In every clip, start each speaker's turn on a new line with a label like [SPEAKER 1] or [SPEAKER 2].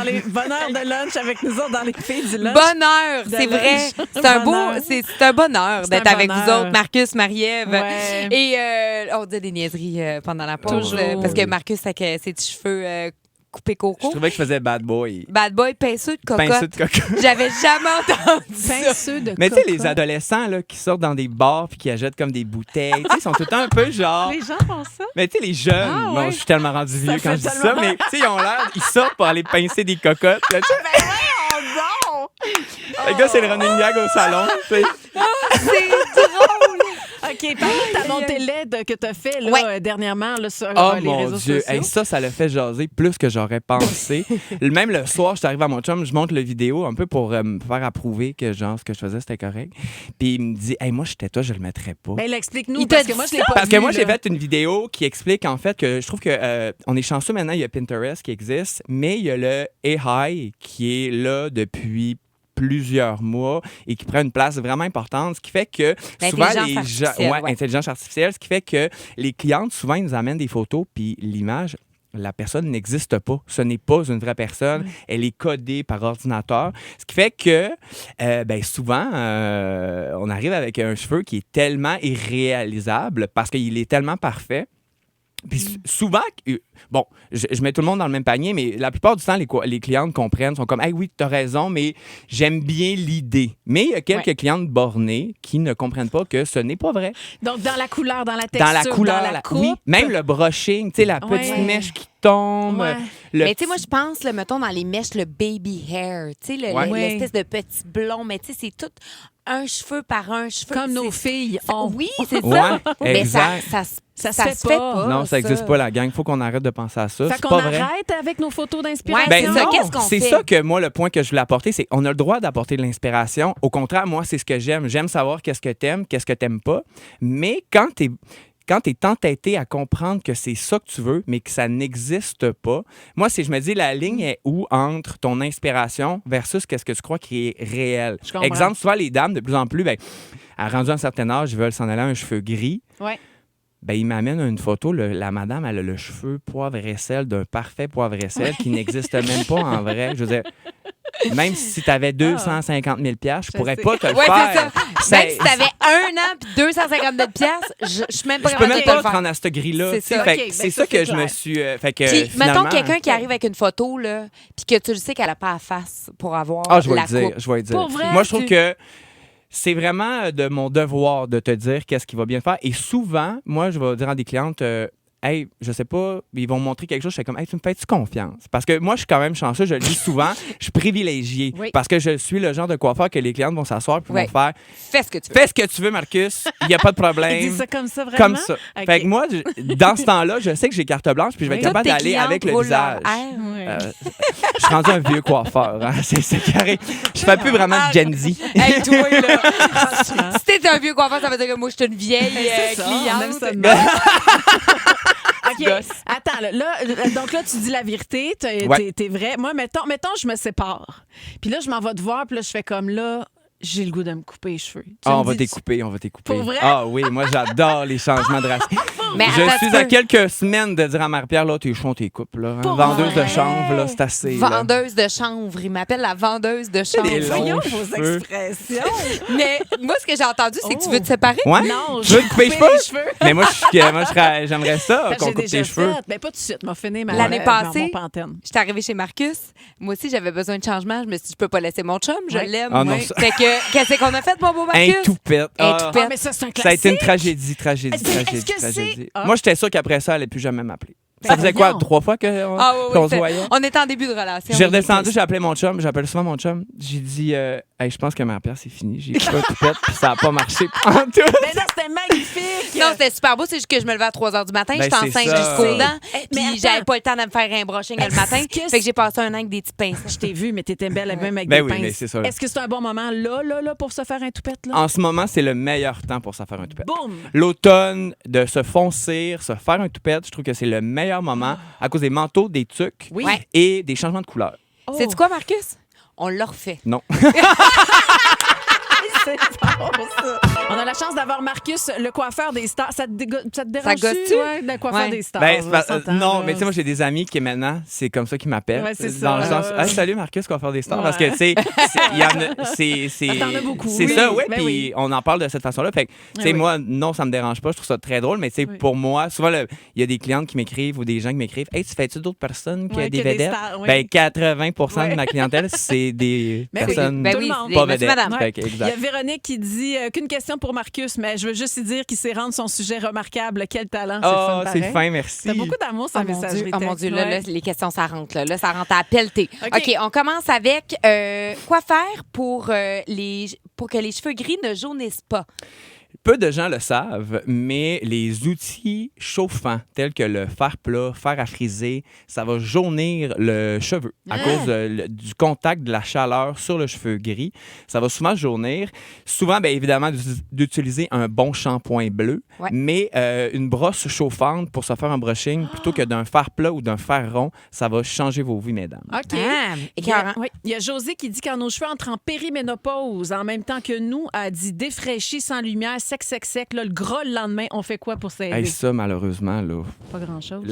[SPEAKER 1] Dans les bonheurs de lunch avec nous autres, dans les filles du lunch.
[SPEAKER 2] Bonheur, c'est
[SPEAKER 1] De
[SPEAKER 2] vrai.
[SPEAKER 1] lunch.
[SPEAKER 2] C'est un
[SPEAKER 1] Bonheur.
[SPEAKER 2] c'est un bonheur
[SPEAKER 1] C'est
[SPEAKER 2] d'être
[SPEAKER 1] un
[SPEAKER 2] avec vous
[SPEAKER 1] bonheur.
[SPEAKER 2] autres, Marcus, Marie-Ève.
[SPEAKER 1] Ouais.
[SPEAKER 2] Et on dit des niaiseries pendant la pause.
[SPEAKER 1] Toujours.
[SPEAKER 2] Parce que Marcus, avec ses petits cheveux coupés
[SPEAKER 3] Je
[SPEAKER 2] coco.
[SPEAKER 3] trouvais que je faisais bad boy.
[SPEAKER 2] Bad boy, pinceux de cocotte.
[SPEAKER 3] Pinceux de cocotte.
[SPEAKER 2] J'avais jamais entendu ça.
[SPEAKER 1] Pinceux de
[SPEAKER 3] Mais tu sais, les
[SPEAKER 1] cocotte.
[SPEAKER 3] adolescents là, qui sortent dans des bars puis qui achètent comme des bouteilles, tu sais, ils sont tout le temps un peu genre.
[SPEAKER 1] Les gens font ça.
[SPEAKER 3] Mais tu sais, les jeunes,
[SPEAKER 1] Ah,
[SPEAKER 3] bon,
[SPEAKER 1] ouais.
[SPEAKER 3] je suis tellement rendu vieux
[SPEAKER 1] fait
[SPEAKER 3] quand je dis ça,
[SPEAKER 1] tellement-
[SPEAKER 3] mais tu sais, ils ont l'air, ils sortent pour aller pincer des cocottes. Là, tu sais.
[SPEAKER 1] Oh
[SPEAKER 3] Le gars, c'est le running gag au salon, tu sais.
[SPEAKER 2] C'est drôle.
[SPEAKER 1] OK, parle de ta montée LED que tu as fait là,
[SPEAKER 2] Ouais.
[SPEAKER 1] dernièrement là, sur
[SPEAKER 3] Oh
[SPEAKER 1] les
[SPEAKER 3] mon
[SPEAKER 1] réseaux
[SPEAKER 3] Dieu,
[SPEAKER 1] sociaux.
[SPEAKER 3] hey, ça l'a fait jaser plus que j'aurais pensé. Même le soir, je suis arrivé à mon chum, je montre le vidéo un peu pour me faire approuver que genre ce que je faisais c'était correct. Puis il me dit, hey, moi j'étais toi, je le mettrais pas.
[SPEAKER 1] Ben, explique-nous,
[SPEAKER 2] Il t'a
[SPEAKER 1] parce que
[SPEAKER 2] dit
[SPEAKER 1] moi, je l'ai
[SPEAKER 2] ça?
[SPEAKER 1] pas
[SPEAKER 3] Parce que
[SPEAKER 1] vu,
[SPEAKER 3] moi, j'ai
[SPEAKER 1] là.
[SPEAKER 3] fait une vidéo qui explique en fait que je trouve que on est chanceux maintenant, il y a Pinterest qui existe, mais il y a le AI qui est là depuis plusieurs mois et qui prend une place vraiment importante, ce qui fait que souvent
[SPEAKER 2] L'intelligence
[SPEAKER 3] les gens,
[SPEAKER 2] artificielle, ouais.
[SPEAKER 3] intelligence artificielle, ce qui fait que les clientes souvent ils nous amènent des photos puis l'image la personne n'existe pas. Ce n'est pas une vraie personne. Elle est codée par ordinateur. Ce qui fait que, ben souvent, on arrive avec un cheveu qui est tellement irréalisable parce qu'il est tellement parfait. Puis souvent, bon, je mets tout le monde dans le même panier, mais la plupart du temps, les clientes comprennent, sont comme « Hey, oui, tu as raison, mais j'aime bien l'idée. » Mais il y a quelques clientes bornées qui ne comprennent pas que ce n'est pas vrai.
[SPEAKER 1] Donc, dans la couleur, dans la texture,
[SPEAKER 3] Dans la couleur,
[SPEAKER 1] dans la coupe.
[SPEAKER 3] oui, même le brushing, tu sais, la petite
[SPEAKER 1] Ouais.
[SPEAKER 3] mèche qui tombe.
[SPEAKER 1] Ouais.
[SPEAKER 3] le
[SPEAKER 2] Mais tu sais, moi,
[SPEAKER 3] petit-
[SPEAKER 2] je pense, là, mettons, dans les mèches, le baby hair, tu sais,
[SPEAKER 3] Ouais.
[SPEAKER 2] l'espèce de petit blond, mais tu sais, c'est tout un cheveu par un cheveu.
[SPEAKER 1] Comme nos
[SPEAKER 2] C'est-
[SPEAKER 1] filles
[SPEAKER 2] c'est-
[SPEAKER 1] ont.
[SPEAKER 2] Oui, c'est
[SPEAKER 3] Ouais,
[SPEAKER 2] ça. Mais
[SPEAKER 3] exact.
[SPEAKER 1] Ça se fait pas.
[SPEAKER 3] Non, ça n'existe pas, la gang. Il faut qu'on arrête de penser à ça.
[SPEAKER 1] Fait
[SPEAKER 3] C'est
[SPEAKER 1] qu'on
[SPEAKER 3] pas vrai.
[SPEAKER 1] arrête avec nos photos d'inspiration.
[SPEAKER 2] Ouais,
[SPEAKER 3] Ben
[SPEAKER 2] c'est ça.
[SPEAKER 3] non,
[SPEAKER 2] Qu'est-ce qu'on
[SPEAKER 3] c'est
[SPEAKER 2] fait?
[SPEAKER 3] ça que moi, le point que je voulais apporter, c'est qu'on a le droit d'apporter de l'inspiration. Au contraire, moi, c'est ce que j'aime. J'aime savoir qu'est-ce que t'aimes, qu'est-ce que t'aimes pas. Mais quand t'es entêté à comprendre que c'est ça que tu veux, mais que ça n'existe pas, moi, je me dis, la ligne est où entre ton inspiration versus qu'est-ce que tu crois qui est réel.
[SPEAKER 1] Je comprends.
[SPEAKER 3] Exemple, souvent, les dames, de plus en plus, ben, à rendu un certain âge, ils veulent s'en aller à un cheveu gris.
[SPEAKER 1] Ouais.
[SPEAKER 3] Ben, il m'amène une photo. La madame, elle a le cheveu poivre et sel d'un parfait poivre et sel qui n'existe même pas en vrai. Je veux dire, même si tu avais 250 000 je pourrais
[SPEAKER 1] sais.
[SPEAKER 3] pas te le
[SPEAKER 2] Ouais,
[SPEAKER 3] faire.
[SPEAKER 2] c'est ça. Même si t'avais 1 an puis 250 000 je suis même pas
[SPEAKER 3] Je peux
[SPEAKER 2] capable
[SPEAKER 3] même
[SPEAKER 2] de te
[SPEAKER 3] pas
[SPEAKER 2] le faire.
[SPEAKER 3] te rendre à ce gris-là.
[SPEAKER 2] C'est
[SPEAKER 3] tu sais.
[SPEAKER 2] ça.
[SPEAKER 3] Fait
[SPEAKER 1] OK,
[SPEAKER 3] que
[SPEAKER 1] ben
[SPEAKER 3] c'est
[SPEAKER 1] ça,
[SPEAKER 3] ça que
[SPEAKER 1] c'est
[SPEAKER 3] je me
[SPEAKER 1] clair.
[SPEAKER 3] suis... fait que,
[SPEAKER 2] Puis,
[SPEAKER 3] finalement,
[SPEAKER 2] mettons quelqu'un qui arrive avec une photo, là, puis que tu le sais qu'elle n'a pas la face pour avoir
[SPEAKER 3] Ah, je vais
[SPEAKER 2] la
[SPEAKER 3] le dire.
[SPEAKER 2] coupe.
[SPEAKER 3] Je vais le dire.
[SPEAKER 1] Pour vrai,
[SPEAKER 3] Moi, je trouve que c'est vraiment de mon devoir de te dire qu'est-ce qui va bien faire. Et souvent, moi, je vais dire à des clientes... hey, je sais pas, ils vont me montrer quelque chose, je fais comme, hey, tu me fais-tu confiance? Parce que moi, je suis quand même chanceux, je le dis souvent, je suis privilégié.
[SPEAKER 1] Oui.
[SPEAKER 3] Parce que je suis le genre de coiffeur que les clientes vont s'asseoir et
[SPEAKER 2] Ouais.
[SPEAKER 3] vont faire,
[SPEAKER 2] Fais ce que tu veux.
[SPEAKER 3] fais ce que tu veux, Marcus, il n'y a pas de
[SPEAKER 1] Il
[SPEAKER 3] problème.
[SPEAKER 1] dit ça comme ça, vraiment?
[SPEAKER 3] Comme ça.
[SPEAKER 1] OK.
[SPEAKER 3] Fait que moi, dans ce temps-là, je sais que j'ai carte blanche puis je vais être
[SPEAKER 1] Oui.
[SPEAKER 3] capable
[SPEAKER 2] Toutes tes
[SPEAKER 3] d'aller
[SPEAKER 2] clientes
[SPEAKER 3] avec le
[SPEAKER 2] roulent leur
[SPEAKER 3] visage.
[SPEAKER 2] air.
[SPEAKER 1] Ouais.
[SPEAKER 3] Je suis rendu un vieux coiffeur, hein. C'est ça qui arrive. Je fais plus vraiment de Gen Z.
[SPEAKER 2] Hey, toi, là.
[SPEAKER 1] Franchement.
[SPEAKER 2] Si t'es un vieux coiffeur, ça veut dire que moi, je suis une vieille
[SPEAKER 1] C'est ça, on aime ça de
[SPEAKER 2] cliente.
[SPEAKER 1] même. OK.
[SPEAKER 3] Gosse.
[SPEAKER 1] Attends, donc là, tu dis la vérité,
[SPEAKER 3] Ouais.
[SPEAKER 1] t'es vrai. Moi, mettons, je me sépare. Puis là, je m'en vais te voir, puis là, je fais comme là, j'ai le goût de me couper les cheveux. Tu
[SPEAKER 3] Ah,
[SPEAKER 1] me
[SPEAKER 3] on va
[SPEAKER 1] dis-
[SPEAKER 3] t'écouper, on va t'écouper.
[SPEAKER 1] Pour vrai?
[SPEAKER 3] Ah oui, moi j'adore les changements drastiques.
[SPEAKER 2] Mais
[SPEAKER 3] Je
[SPEAKER 2] attends,
[SPEAKER 3] suis
[SPEAKER 2] tu
[SPEAKER 3] à
[SPEAKER 2] peux-
[SPEAKER 3] quelques semaines de dire à Marie-Pierre, là, t'es chauds, t'es coupes, là. hein.
[SPEAKER 1] Pour
[SPEAKER 3] Vendeuse
[SPEAKER 1] vrai?
[SPEAKER 3] de chanvre, là, c'est assez. là.
[SPEAKER 2] Vendeuse de chanvre. Il m'appelle la vendeuse de chanvre.
[SPEAKER 3] des longs
[SPEAKER 1] Voyons
[SPEAKER 3] cheveux.
[SPEAKER 1] vos expressions.
[SPEAKER 2] Mais moi, ce que j'ai entendu, c'est que tu
[SPEAKER 1] Oh.
[SPEAKER 2] veux te séparer.
[SPEAKER 3] Ouais?
[SPEAKER 1] Non,
[SPEAKER 3] Tu veux te couper les cheveux?
[SPEAKER 1] cheveux.
[SPEAKER 3] Mais moi, j'aimerais ça,
[SPEAKER 1] Parce que
[SPEAKER 3] qu'on
[SPEAKER 1] j'ai
[SPEAKER 3] coupe
[SPEAKER 1] déjà
[SPEAKER 3] tes cheveux.
[SPEAKER 1] fait. Mais pas tout de suite, m'a fini
[SPEAKER 2] L'année passée,
[SPEAKER 1] mon pantene.
[SPEAKER 2] J'étais arrivée chez Marcus. Moi aussi, j'avais besoin de changement. Je me suis dit, je peux pas laisser mon chum. Je
[SPEAKER 1] Ouais.
[SPEAKER 2] l'aime.
[SPEAKER 3] Ah non,
[SPEAKER 2] Ouais.
[SPEAKER 3] ça-
[SPEAKER 2] Fait que, qu'est-ce qu'on a fait, mon beau
[SPEAKER 3] Un
[SPEAKER 2] Marcus?
[SPEAKER 3] toupette.
[SPEAKER 2] Un
[SPEAKER 3] Ah,
[SPEAKER 2] toupette.
[SPEAKER 1] Ah, mais ça, c'est un classique.
[SPEAKER 3] ça a été une tragédie.
[SPEAKER 1] Est-ce que c'est- Ah.
[SPEAKER 3] Moi, j'étais sûr qu'après ça, elle n'allait plus jamais m'appeler.
[SPEAKER 1] Ben
[SPEAKER 3] Ça faisait quoi,
[SPEAKER 1] voyons.
[SPEAKER 3] 3 fois qu'on
[SPEAKER 2] Ah oui,
[SPEAKER 3] qu'on
[SPEAKER 2] oui,
[SPEAKER 3] se voyait?
[SPEAKER 2] on était en début de relation.
[SPEAKER 3] J'ai redescendu, j'ai appelé mon chum, j'appelle souvent mon chum. J'ai dit, hey, je pense que Marie-Pierre, c'est fini. J'ai coupé un toupette, puis ça n'a pas marché en tout.
[SPEAKER 1] Mais là, c'était magnifique.
[SPEAKER 2] Non, c'était super beau. C'est juste que je me levais à 3 h du matin.
[SPEAKER 3] Ben,
[SPEAKER 2] J'étais
[SPEAKER 3] c'est
[SPEAKER 2] enceinte
[SPEAKER 3] ça.
[SPEAKER 2] jusqu'aux dents.
[SPEAKER 1] Mais
[SPEAKER 2] Puis
[SPEAKER 1] attends.
[SPEAKER 2] j'avais pas le temps de me faire un brushing le matin.
[SPEAKER 1] Est-ce que
[SPEAKER 2] Fait que j'ai passé un an avec des petites pinces.
[SPEAKER 1] Je t'ai vu, mais t'étais belle même avec
[SPEAKER 3] Ben
[SPEAKER 1] des
[SPEAKER 3] oui,
[SPEAKER 1] pinces.
[SPEAKER 3] mais c'est ça.
[SPEAKER 1] Est-ce que c'est un bon moment là, pour se faire un toupette, là?
[SPEAKER 3] En ce moment, c'est le meilleur temps pour se faire un toupette.
[SPEAKER 1] Boum!
[SPEAKER 3] L'automne, de se foncir, se faire un toupette, je trouve que c'est le meilleur moment à cause des manteaux, des tucs
[SPEAKER 1] Oui.
[SPEAKER 2] Ouais.
[SPEAKER 3] et des changements de couleur.
[SPEAKER 1] Oh.
[SPEAKER 2] Sais-tu quoi, Marcus? On l'a refait.
[SPEAKER 3] Non.
[SPEAKER 1] C'est bon, ça. On a la chance d'avoir Marcus, le coiffeur des stars. Ça te dérange-tu,
[SPEAKER 2] gosse-tu?
[SPEAKER 1] le coiffeur
[SPEAKER 2] Ouais.
[SPEAKER 1] des stars?
[SPEAKER 3] Ben,
[SPEAKER 1] on s'entend,
[SPEAKER 3] non,
[SPEAKER 1] là.
[SPEAKER 3] mais tu sais, moi, j'ai des amis qui maintenant, c'est comme ça qu'ils m'appellent.
[SPEAKER 1] Ouais, c'est
[SPEAKER 3] dans
[SPEAKER 1] ça.
[SPEAKER 3] le sens, hey, salut Marcus, coiffeur des stars.
[SPEAKER 1] Ouais.
[SPEAKER 3] Parce que, tu sais, il y en a.
[SPEAKER 1] T'en as beaucoup,
[SPEAKER 3] C'est
[SPEAKER 1] oui.
[SPEAKER 3] ça, oui.
[SPEAKER 1] Ben
[SPEAKER 3] Puis
[SPEAKER 1] oui.
[SPEAKER 3] on en parle de cette façon-là. Fait que, tu sais,
[SPEAKER 1] oui.
[SPEAKER 3] moi, non, ça me dérange pas. Je trouve ça très drôle. Mais, tu sais,
[SPEAKER 1] Oui.
[SPEAKER 3] pour moi, souvent, il y a des clientes qui m'écrivent ou des gens qui m'écrivent, hey, tu fais-tu d'autres personnes qui
[SPEAKER 1] Ouais,
[SPEAKER 3] des
[SPEAKER 1] que des
[SPEAKER 3] vedettes?
[SPEAKER 1] stars, oui.
[SPEAKER 3] Ben, 80
[SPEAKER 1] Ouais.
[SPEAKER 3] de ma clientèle, c'est des
[SPEAKER 1] Ben oui.
[SPEAKER 3] personnes
[SPEAKER 2] Ben
[SPEAKER 1] Tout
[SPEAKER 2] oui,
[SPEAKER 1] le monde.
[SPEAKER 2] c'est
[SPEAKER 3] pas
[SPEAKER 2] monsieur,
[SPEAKER 3] vedettes.
[SPEAKER 2] madame.
[SPEAKER 3] Fait que,
[SPEAKER 1] Il y
[SPEAKER 3] exact.
[SPEAKER 1] a Véronique qui dit qu'une question pour Marcus, mais je veux juste lui dire qu'il sait rendre son sujet remarquable. Quel talent, c'est
[SPEAKER 3] Oh,
[SPEAKER 1] fun,
[SPEAKER 3] c'est
[SPEAKER 1] pareil.
[SPEAKER 3] fin, merci.
[SPEAKER 1] T'as beaucoup d'amour sur
[SPEAKER 2] Oh
[SPEAKER 1] la
[SPEAKER 2] mon Dieu,
[SPEAKER 1] messagerie
[SPEAKER 2] oh mon
[SPEAKER 1] texte.
[SPEAKER 2] Dieu, là,
[SPEAKER 1] Ouais.
[SPEAKER 2] les questions, ça rentre. Là, ça rentre à pelleter.
[SPEAKER 1] OK.
[SPEAKER 2] OK, on commence avec quoi faire pour que les cheveux gris ne jaunissent pas.
[SPEAKER 3] Peu de gens le savent, mais les outils chauffants tels que le fer plat, fer à friser, ça va jaunir le cheveu à cause du contact de la chaleur sur le cheveu gris. Ça va souvent jaunir. Souvent, bien évidemment, d'utiliser un bon shampoing bleu,
[SPEAKER 2] Ouais.
[SPEAKER 3] mais une brosse chauffante pour se faire un brushing plutôt que d'un fer plat ou d'un fer rond, ça va changer vos vies, mesdames.
[SPEAKER 1] OK.
[SPEAKER 2] Ah,
[SPEAKER 1] Il y, a,
[SPEAKER 2] écœurant.
[SPEAKER 1] oui. Il y a José qui dit quand nos cheveux entrent en périménopause, en même temps que nous, a dit défraîchi, sans lumière, sec. Là, le gras le lendemain, on fait quoi pour s'aider?
[SPEAKER 3] Hey, ça, malheureusement, là,
[SPEAKER 1] Pas grand-chose.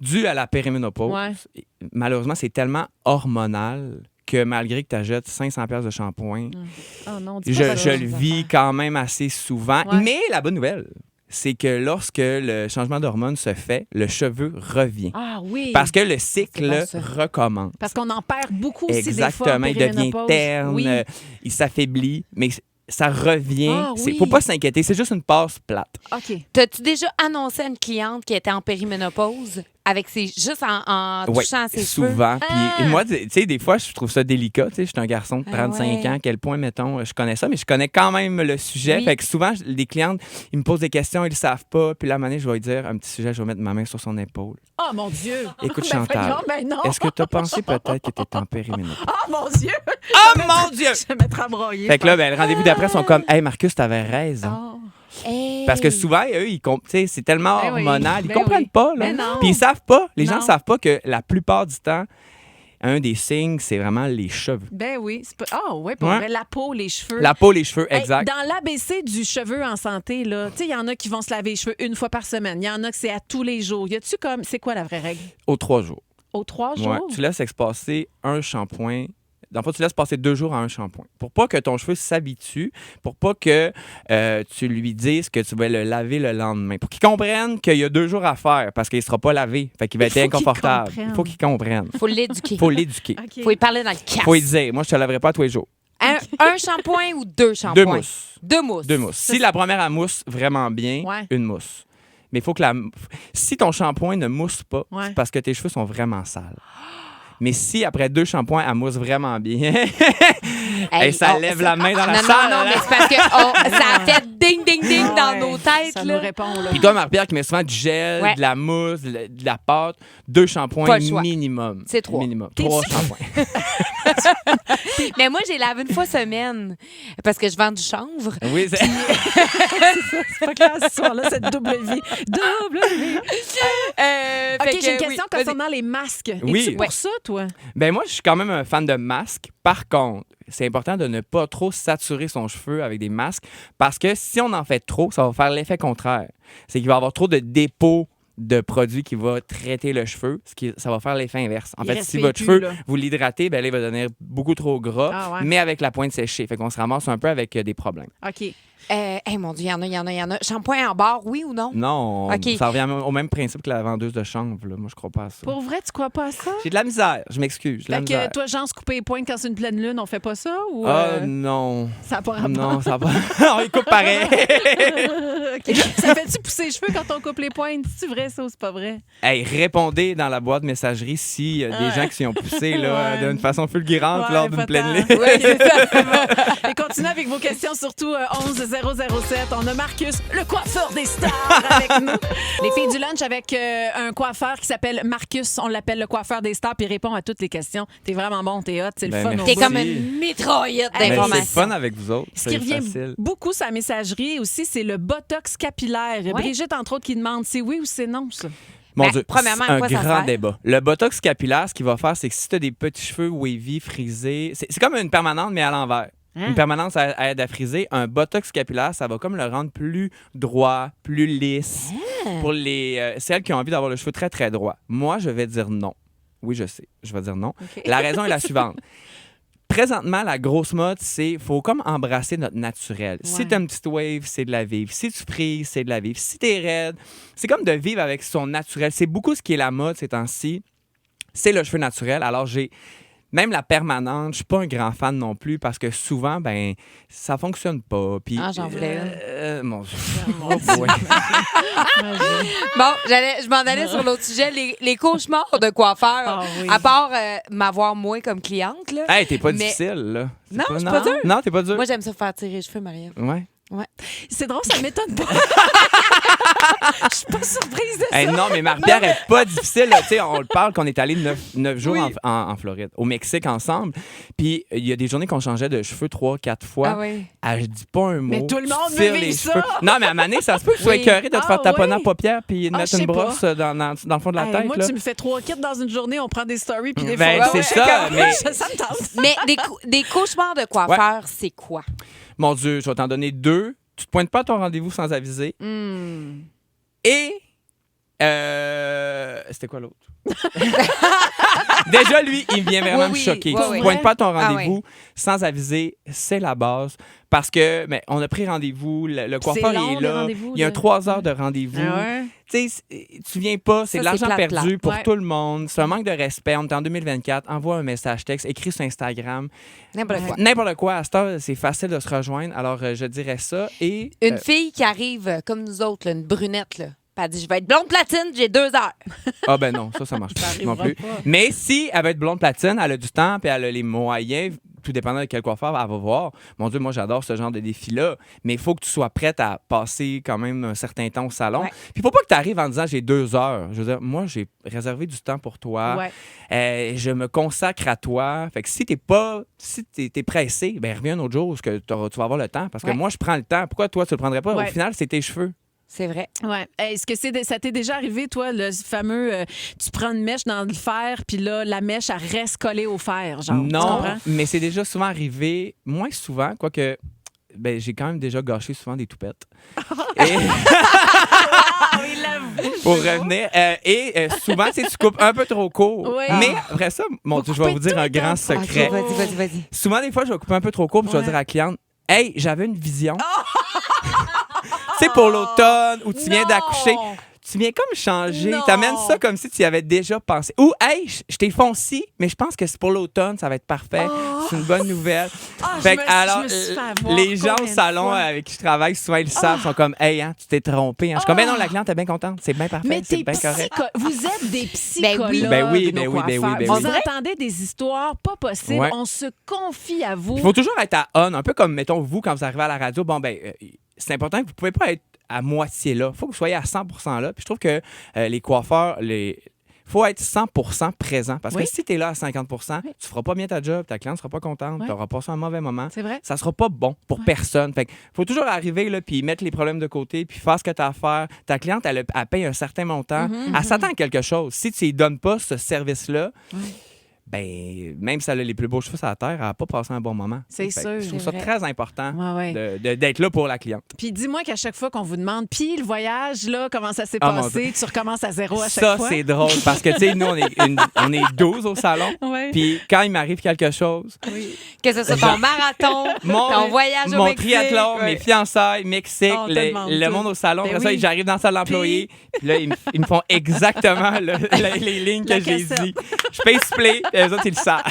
[SPEAKER 3] dû à la périménopause,
[SPEAKER 1] Ouais.
[SPEAKER 3] malheureusement, c'est tellement hormonal que malgré que tu achètes 500 pièces de shampoing,
[SPEAKER 1] Oh non, dis pas ça.
[SPEAKER 3] je le vis quand même assez souvent.
[SPEAKER 1] Ouais.
[SPEAKER 3] Mais la bonne nouvelle, c'est que lorsque le changement d'hormones se fait, le cheveu revient.
[SPEAKER 1] Ah oui.
[SPEAKER 3] Parce que le cycle
[SPEAKER 2] C'est bon, ça.
[SPEAKER 3] recommence.
[SPEAKER 1] Parce qu'on en perd beaucoup aussi des fois. en
[SPEAKER 3] Exactement, il devient
[SPEAKER 1] périménopause.
[SPEAKER 3] terne,
[SPEAKER 1] Oui.
[SPEAKER 3] il s'affaiblit, mais ça revient.
[SPEAKER 1] Ah,
[SPEAKER 3] Il
[SPEAKER 1] oui.
[SPEAKER 3] faut pas s'inquiéter, c'est juste une passe plate.
[SPEAKER 1] OK.
[SPEAKER 2] T'as-tu déjà annoncé à une cliente qui était en périménopause avec juste en
[SPEAKER 3] Oui,
[SPEAKER 2] touchant ses cheveux?
[SPEAKER 3] souvent.
[SPEAKER 1] Ah!
[SPEAKER 3] Puis moi, tu sais, des fois, je trouve ça délicat. Tu sais, je suis un garçon de 35
[SPEAKER 2] ouais.
[SPEAKER 3] ans. À quel point, mettons, je connais ça, mais je connais quand même le sujet.
[SPEAKER 2] Oui.
[SPEAKER 3] Fait que souvent, les clientes, ils me posent des questions, ils le savent pas. Puis là, à un moment donné, je vais lui dire un petit sujet, je vais mettre ma main sur son épaule.
[SPEAKER 1] Oh mon Dieu.
[SPEAKER 3] Écoute,
[SPEAKER 1] Ben
[SPEAKER 3] Chantal,
[SPEAKER 1] voyons, ben non.
[SPEAKER 3] est-ce que tu as pensé peut-être que tu étais en périménopause?
[SPEAKER 1] Oh mon Dieu.
[SPEAKER 3] Oh mon Dieu!
[SPEAKER 1] Je vais mettre à broyer.
[SPEAKER 3] Fait que là, ben, le rendez-vous d'après sont comme, hey, Marcus, t'avais raison.
[SPEAKER 1] Oh.
[SPEAKER 2] Hey.
[SPEAKER 3] Parce que souvent, eux, tu sais, c'est tellement
[SPEAKER 1] Ben oui,
[SPEAKER 3] hormonal. Ils
[SPEAKER 1] ben
[SPEAKER 3] comprennent
[SPEAKER 1] oui.
[SPEAKER 3] pas. Là.
[SPEAKER 1] Ben non.
[SPEAKER 3] Puis ils savent pas. Les gens
[SPEAKER 1] Non.
[SPEAKER 3] savent pas que la plupart du temps, un des signes, c'est vraiment les cheveux.
[SPEAKER 1] Ben oui. Oh, oui, pour
[SPEAKER 3] Ouais.
[SPEAKER 1] vrai, la peau, les cheveux.
[SPEAKER 3] La peau, les cheveux,
[SPEAKER 1] Hey,
[SPEAKER 3] exact.
[SPEAKER 1] dans l'ABC du cheveu en santé, là, tu sais, il y en a qui vont se laver les cheveux une fois par semaine. Il y en a que c'est à tous les jours. Y a-tu comme. C'est quoi la vraie règle?
[SPEAKER 3] Aux 3 jours.
[SPEAKER 1] Aux 3
[SPEAKER 3] Ouais,
[SPEAKER 1] jours?
[SPEAKER 3] tu laisses passer un shampoing. Dans le fond, tu laisses passer 2 jours à un shampoing. Pour pas que ton cheveu s'habitue, pour pas que tu lui dises que tu vas le laver le lendemain. Pour qu'il comprenne qu'il y a 2 jours à faire parce qu'il sera pas lavé. Fait qu'il va
[SPEAKER 1] Il
[SPEAKER 3] être
[SPEAKER 1] faut qu'il
[SPEAKER 3] inconfortable.
[SPEAKER 1] comprenne.
[SPEAKER 3] Il faut qu'il comprenne.
[SPEAKER 2] Faut l'éduquer.
[SPEAKER 3] Faut l'éduquer.
[SPEAKER 1] OK.
[SPEAKER 2] Faut y parler dans le casque.
[SPEAKER 3] Faut lui dire, moi, je te laverai pas tous les jours.
[SPEAKER 2] Un shampoing ou 2 shampoings?
[SPEAKER 3] 2 mousses.
[SPEAKER 2] 2 mousses.
[SPEAKER 3] 2 mousses. Si la première elle mousse vraiment bien,
[SPEAKER 1] Ouais.
[SPEAKER 3] une mousse. Mais il faut que si ton shampoing ne mousse pas,
[SPEAKER 1] Ouais.
[SPEAKER 3] c'est parce que tes cheveux sont vraiment sales. Mais si après 2 shampoings, elle mousse vraiment bien,
[SPEAKER 2] Hey,
[SPEAKER 3] et ça
[SPEAKER 2] oh,
[SPEAKER 3] lève la main dans la
[SPEAKER 2] non,
[SPEAKER 3] salle.
[SPEAKER 2] Non,
[SPEAKER 3] là.
[SPEAKER 2] mais c'est parce que ça a fait ding
[SPEAKER 1] Ouais,
[SPEAKER 2] dans nos têtes.
[SPEAKER 1] Ça
[SPEAKER 2] là.
[SPEAKER 1] nous répond, là.
[SPEAKER 3] Puis toi, Marie-Pierre, qui met souvent du gel,
[SPEAKER 2] Ouais.
[SPEAKER 3] de la mousse, de la pâte, 2 shampoings
[SPEAKER 2] Pas le choix.
[SPEAKER 3] minimum.
[SPEAKER 2] C'est 3.
[SPEAKER 3] Minimum.
[SPEAKER 1] T'es
[SPEAKER 3] 3
[SPEAKER 1] sûr?
[SPEAKER 3] shampoings.
[SPEAKER 2] Mais moi, j'ai lavé une fois semaine parce que je vends du chanvre.
[SPEAKER 3] Oui, c'est...
[SPEAKER 1] C'est pas clair ce soir-là, cette double vie. Double vie. OK,
[SPEAKER 2] Fait
[SPEAKER 1] j'ai une
[SPEAKER 2] que,
[SPEAKER 1] question
[SPEAKER 2] oui,
[SPEAKER 1] concernant les masques.
[SPEAKER 3] Oui.
[SPEAKER 1] Es-tu pour
[SPEAKER 3] Ouais.
[SPEAKER 1] ça, toi?
[SPEAKER 3] Ben moi, je suis quand même un fan de masques. Par contre, c'est important de ne pas trop saturer son cheveu avec des masques parce que si on en fait trop, ça va faire l'effet contraire. C'est qu'il va y avoir trop de dépôts de produits qui va traiter le cheveu, ça va faire l'effet inverse. En
[SPEAKER 1] Il
[SPEAKER 3] fait,
[SPEAKER 1] respire
[SPEAKER 3] si votre
[SPEAKER 1] plus,
[SPEAKER 3] cheveu,
[SPEAKER 1] là.
[SPEAKER 3] vous l'hydratez, ben là, il va devenir beaucoup trop gras,
[SPEAKER 1] Ah ouais.
[SPEAKER 3] mais avec la pointe séchée. Fait qu'on se ramasse un peu avec des problèmes.
[SPEAKER 1] OK.
[SPEAKER 2] hey, mon Dieu, il y en a. Shampoing en barre, oui ou non?
[SPEAKER 3] Non,
[SPEAKER 2] OK.
[SPEAKER 3] ça revient au même principe que la vendeuse de chanvre. Là. Moi, je crois pas à ça.
[SPEAKER 1] Pour vrai, tu crois pas à ça?
[SPEAKER 3] J'ai de la misère, je m'excuse. J'ai de la
[SPEAKER 1] Fait
[SPEAKER 3] misère.
[SPEAKER 1] que toi, Jean, se couper les pointes quand c'est une pleine lune, on fait pas ça? Ou,
[SPEAKER 3] Ah non.
[SPEAKER 1] ça a pas rapport?
[SPEAKER 3] Non, ça va. On y coupe pareil.
[SPEAKER 1] OK. Ça fait-tu pousser les cheveux quand on coupe les pointes? C'est vrai, ça, ou c'est pas vrai?
[SPEAKER 3] Hey, répondez dans la boîte messagerie s'il y a des
[SPEAKER 1] Ouais.
[SPEAKER 3] gens qui s'y ont poussé là,
[SPEAKER 1] Ouais.
[SPEAKER 3] d'une façon fulgurante
[SPEAKER 1] Ouais,
[SPEAKER 3] lors d'une
[SPEAKER 1] peut-être.
[SPEAKER 3] pleine lune.
[SPEAKER 1] Oui, c'est ça, c'est bon. Et continuez avec vos questions, surtout 11007. On a Marcus, le coiffeur des stars, avec nous. Les filles du lunch avec un coiffeur qui s'appelle Marcus. On l'appelle le coiffeur des stars, puis il répond à toutes les questions. T'es vraiment bon, t'es hot, c'est le
[SPEAKER 3] Ben,
[SPEAKER 1] fun. au
[SPEAKER 3] merci.
[SPEAKER 2] T'es
[SPEAKER 1] bout.
[SPEAKER 2] comme une mitraillette
[SPEAKER 1] Ben,
[SPEAKER 3] Ben, c'est
[SPEAKER 2] d'informations.
[SPEAKER 3] le fun avec vous autres.
[SPEAKER 1] Ce qui
[SPEAKER 3] C'est
[SPEAKER 1] revient
[SPEAKER 3] facile.
[SPEAKER 1] beaucoup sur la messagerie aussi, c'est le botox capillaire. Brigitte, entre autres, qui demande c'est oui ou c'est non, ça?
[SPEAKER 3] Mon
[SPEAKER 2] Ben,
[SPEAKER 3] Dieu,
[SPEAKER 2] premièrement,
[SPEAKER 3] c'est
[SPEAKER 2] à
[SPEAKER 3] un
[SPEAKER 2] quoi ça
[SPEAKER 3] grand
[SPEAKER 2] sert?
[SPEAKER 3] débat. Le botox capillaire, ce qu'il va faire, c'est que si tu as des petits cheveux wavy, frisés, c'est comme une permanente, mais à l'envers. Une permanence aide à friser. Un botox capillaire, ça va comme le rendre plus droit, plus lisse. Pour celles qui ont envie d'avoir le cheveu très, très droit. Moi, je vais dire non. Oui, je sais. Je vais dire non.
[SPEAKER 2] Okay.
[SPEAKER 3] La raison est la suivante. Présentement, la grosse mode, c'est faut comme embrasser notre naturel.
[SPEAKER 1] Ouais.
[SPEAKER 3] Si t'as une petite wave, c'est de la vivre. Si tu frises, c'est de la vivre. Si t'es raide, c'est comme de vivre avec son naturel. C'est beaucoup ce qui est la mode ces temps-ci. C'est le cheveu naturel. Alors, même la permanente, je suis pas un grand fan non plus parce que souvent, ben, ça fonctionne pas. Puis,
[SPEAKER 2] j'en voulais
[SPEAKER 3] mon Dieu.
[SPEAKER 1] Mon Dieu.
[SPEAKER 3] Ouais.
[SPEAKER 2] Bon, je m'en allais sur l'autre sujet, les cauchemars de coiffeur.
[SPEAKER 1] Ah oui.
[SPEAKER 2] À part m'avoir moins comme cliente, là.
[SPEAKER 3] Hey, t'es pas
[SPEAKER 2] Mais-
[SPEAKER 3] difficile, là.
[SPEAKER 2] Non, je suis pas dure.
[SPEAKER 3] Non, t'es pas dur.
[SPEAKER 2] Moi, j'aime ça faire tirer les cheveux, Marie-Ève.
[SPEAKER 3] Ouais.
[SPEAKER 1] C'est drôle, ça m'étonne pas. Je suis pas surprise de ça.
[SPEAKER 3] Hey, non, mais Marie-Pierre est pas difficile. Là. Tu sais, on le parle qu'on est allé 9 jours
[SPEAKER 2] Oui.
[SPEAKER 3] en Floride, au Mexique ensemble. Puis il y a des journées qu'on changeait de cheveux 3-4 fois.
[SPEAKER 2] Ah oui.
[SPEAKER 3] Je dis pas un mot.
[SPEAKER 1] Mais tout le monde
[SPEAKER 3] tu tires
[SPEAKER 1] veut
[SPEAKER 3] les
[SPEAKER 1] vivre ça.
[SPEAKER 3] cheveux. Non, mais à Mané, ça se peut que tu sois
[SPEAKER 2] Oui.
[SPEAKER 3] écœuré de te faire taponner
[SPEAKER 1] oui?
[SPEAKER 3] en paupières puis de
[SPEAKER 1] Ah,
[SPEAKER 3] mettre
[SPEAKER 1] je
[SPEAKER 3] une
[SPEAKER 1] sais
[SPEAKER 3] brosse dans le fond de la
[SPEAKER 1] Hey,
[SPEAKER 3] tête.
[SPEAKER 1] moi,
[SPEAKER 3] là.
[SPEAKER 1] tu me fais 3 kits dans une journée, on prend des stories puis des
[SPEAKER 3] Ben,
[SPEAKER 1] photos.
[SPEAKER 3] c'est ça, mais-
[SPEAKER 1] Ça me tente.
[SPEAKER 2] Mais des cauchemars de coiffeur, c'est quoi?
[SPEAKER 3] Mon Dieu, je vais t'en donner 2. Tu te pointes pas à ton rendez-vous sans aviser. Et c'était quoi l'autre? Déjà, lui, il vient vraiment
[SPEAKER 2] Oui,
[SPEAKER 3] me choquer.
[SPEAKER 2] oui,
[SPEAKER 3] Tu
[SPEAKER 2] oui.
[SPEAKER 3] ne pointes pas à ton
[SPEAKER 2] Ah
[SPEAKER 3] rendez-vous sans aviser, c'est la base. Parce que, on a pris rendez-vous, le coiffeur
[SPEAKER 1] long,
[SPEAKER 3] il est
[SPEAKER 1] les
[SPEAKER 3] là.
[SPEAKER 1] rendez-vous,
[SPEAKER 3] Il y a
[SPEAKER 1] là.
[SPEAKER 3] 3 heures de rendez-vous.
[SPEAKER 1] Ah ouais?
[SPEAKER 3] Tu sais, tu viens pas, c'est
[SPEAKER 2] Ça,
[SPEAKER 3] de l'argent
[SPEAKER 2] c'est
[SPEAKER 3] perdu
[SPEAKER 2] plate.
[SPEAKER 3] pour
[SPEAKER 1] Ouais.
[SPEAKER 3] tout le monde. C'est un manque de respect. On est en 2024. Envoie un message texte, écris sur Instagram.
[SPEAKER 2] N'importe quoi.
[SPEAKER 3] N'importe quoi. À cette heure, c'est facile de se rejoindre. Alors, je dirais ça. Et
[SPEAKER 2] Une fille qui arrive comme nous autres, là, une brunette, là. Puis elle dit, je vais être blonde platine, j'ai 2 heures.
[SPEAKER 3] ah ben non, ça marche
[SPEAKER 1] Ça
[SPEAKER 3] pas non
[SPEAKER 1] arrivera
[SPEAKER 3] plus.
[SPEAKER 1] pas.
[SPEAKER 3] Mais si elle veut être blonde platine, elle a du temps puis elle a les moyens, tout dépendant de quel coiffeur elle va voir. Mon Dieu, moi j'adore ce genre de défi-là, mais il faut que tu sois prête à passer quand même un certain temps au salon.
[SPEAKER 2] Ouais.
[SPEAKER 3] Puis il faut pas que tu arrives en disant j'ai 2 heures. Je veux dire, moi j'ai réservé du temps pour toi.
[SPEAKER 1] Ouais.
[SPEAKER 3] Je me consacre à toi. Fait que si t'es pressé, ben reviens un autre jour parce que tu vas avoir le temps. Parce que
[SPEAKER 2] Ouais.
[SPEAKER 3] moi je prends le temps. Pourquoi toi tu le prendrais pas?
[SPEAKER 1] Ouais.
[SPEAKER 3] Au final, c'est tes cheveux.
[SPEAKER 2] C'est vrai.
[SPEAKER 1] Ouais. Est-ce que ça t'est déjà arrivé, toi, le fameux tu prends une mèche dans le fer, puis là, la mèche, elle reste collée au fer, genre? Tu
[SPEAKER 3] Non,
[SPEAKER 1] comprends?
[SPEAKER 3] mais c'est déjà souvent arrivé, moins souvent, quoique ben, j'ai quand même déjà gâché souvent des toupettes. Et
[SPEAKER 1] Ah oui, l'avoue.
[SPEAKER 3] pour revenir, souvent, tu sais, tu coupes un peu trop court.
[SPEAKER 1] Oui.
[SPEAKER 3] Mais après ça, mon Dieu, je vais vous dire un grand secret.
[SPEAKER 2] Ok, vas-y.
[SPEAKER 3] Souvent, des fois, je vais couper un peu trop court, puis je vais
[SPEAKER 1] Ouais.
[SPEAKER 3] dire à la cliente, hey, j'avais une vision. Tu sais, pour l'automne, où tu viens
[SPEAKER 1] Non!
[SPEAKER 3] d'accoucher. Tu viens comme changer.
[SPEAKER 1] Non.
[SPEAKER 3] T'amènes ça comme si tu y avais déjà pensé. Ou, hey, je t'ai fonci, mais je pense que c'est pour l'automne, ça va être parfait. C'est une bonne nouvelle.
[SPEAKER 1] Ah,
[SPEAKER 3] Fait
[SPEAKER 1] je
[SPEAKER 3] que,
[SPEAKER 1] me-
[SPEAKER 3] alors,
[SPEAKER 1] je me suis fait avoir
[SPEAKER 3] les gens au
[SPEAKER 1] combien de
[SPEAKER 3] salon
[SPEAKER 1] fois?
[SPEAKER 3] avec qui je travaille, souvent, ils le savent, sont comme, hey, hein, tu t'es trompé. Hein. Je suis comme, ben non, la cliente est bien contente. C'est bien parfait.
[SPEAKER 1] Mais
[SPEAKER 3] C'est
[SPEAKER 1] t'es
[SPEAKER 3] bien correct.
[SPEAKER 1] Vous êtes des psychologues.
[SPEAKER 3] Ben oui,
[SPEAKER 1] de nos
[SPEAKER 3] ben oui, ben oui,
[SPEAKER 1] coiffeurs.
[SPEAKER 3] ben
[SPEAKER 1] Vous
[SPEAKER 3] oui.
[SPEAKER 1] entendez des histoires pas possibles.
[SPEAKER 3] Ouais.
[SPEAKER 1] On se confie à vous.
[SPEAKER 3] Il faut toujours être à on, un peu comme, mettons, vous, quand vous arrivez à la radio, bon, ben, c'est important que vous pouvez pas être à moitié là. Il faut que vous soyez à 100% là. Puis je trouve que les coiffeurs, faut être 100% présent. Parce
[SPEAKER 1] Oui.
[SPEAKER 3] que si tu es là à 50%, tu feras pas bien ta job, ta cliente sera pas contente,
[SPEAKER 1] Ouais.
[SPEAKER 3] tu auras passé un mauvais moment.
[SPEAKER 1] C'est vrai?
[SPEAKER 3] Ça sera pas bon pour personne. Fait que faut toujours arriver là, puis mettre les problèmes de côté, puis faire ce que tu as à faire. Ta cliente, elle paye un certain montant. Elle s'attend à quelque chose. Si tu ne lui donnes pas ce service-là, ben, même si elle a les plus beaux cheveux sur la terre, elle va pas passer un bon moment.
[SPEAKER 1] C'est
[SPEAKER 3] Fait que
[SPEAKER 1] sûr,
[SPEAKER 3] Je trouve
[SPEAKER 2] c'est
[SPEAKER 3] ça
[SPEAKER 2] vrai.
[SPEAKER 3] très important
[SPEAKER 1] Ouais, ouais.
[SPEAKER 3] d'être là pour la cliente.
[SPEAKER 1] Puis dis-moi qu'à chaque fois qu'on vous demande, puis le voyage, là, comment ça s'est
[SPEAKER 3] Ah, mon
[SPEAKER 1] passé, tu recommences à zéro à chaque
[SPEAKER 3] Ça,
[SPEAKER 1] fois?
[SPEAKER 3] c'est drôle parce que, tu sais, nous, on est 12 au salon.
[SPEAKER 1] Ouais.
[SPEAKER 3] Puis quand il m'arrive quelque chose,
[SPEAKER 2] Que ce soit ton marathon, ton voyage au
[SPEAKER 3] mon
[SPEAKER 2] Mexique.
[SPEAKER 3] triathlon,
[SPEAKER 2] Ouais.
[SPEAKER 3] mes fiançailles, Mexique,
[SPEAKER 1] On te demande
[SPEAKER 3] le
[SPEAKER 1] tout.
[SPEAKER 3] monde au salon,
[SPEAKER 1] Ben
[SPEAKER 3] après ça,
[SPEAKER 1] oui.
[SPEAKER 3] j'arrive dans la salle d'employés. Puis là, ils me font exactement les lignes
[SPEAKER 1] La
[SPEAKER 3] que j'ai
[SPEAKER 1] cassette.
[SPEAKER 3] dit. Je paye supplé, et eux autres, ils le savent.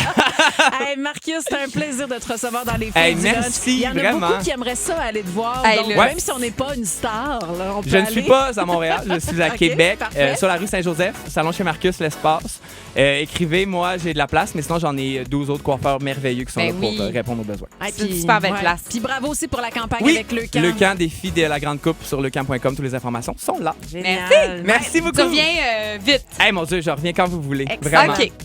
[SPEAKER 1] Hey, Marcus, c'est un plaisir de te recevoir dans les films
[SPEAKER 3] Hey,
[SPEAKER 1] du
[SPEAKER 3] merci,
[SPEAKER 1] lunch. Il y en a
[SPEAKER 3] vraiment.
[SPEAKER 1] beaucoup qui aimeraient ça aller te voir.
[SPEAKER 2] Hey,
[SPEAKER 1] donc,
[SPEAKER 2] le-
[SPEAKER 1] même si on n'est pas une star, là, on peut
[SPEAKER 3] Je ne
[SPEAKER 1] aller.
[SPEAKER 3] suis pas à Montréal, je suis à
[SPEAKER 1] Ok,
[SPEAKER 3] Québec,
[SPEAKER 1] parfait.
[SPEAKER 3] sur la rue Saint-Joseph, salon chez Marcus, l'espace. Écrivez-moi, j'ai de la place, mais sinon, j'en ai 12 autres coiffeurs merveilleux qui sont
[SPEAKER 2] Ben
[SPEAKER 3] là pour
[SPEAKER 2] oui.
[SPEAKER 3] répondre aux besoins.
[SPEAKER 1] Hey,
[SPEAKER 2] C'est une
[SPEAKER 1] puis-
[SPEAKER 2] super belle place.
[SPEAKER 1] Puis bravo aussi pour la campagne
[SPEAKER 3] Oui,
[SPEAKER 1] avec le camp.
[SPEAKER 3] le camp défi de la Grande Coupe sur lecamp.com. Toutes les informations sont là.
[SPEAKER 1] Génial.
[SPEAKER 3] Merci beaucoup.
[SPEAKER 2] Tu reviens vite.
[SPEAKER 3] Hey, mon Dieu, je reviens quand vous voulez.
[SPEAKER 1] Excellent.
[SPEAKER 3] Vraiment.
[SPEAKER 2] OK.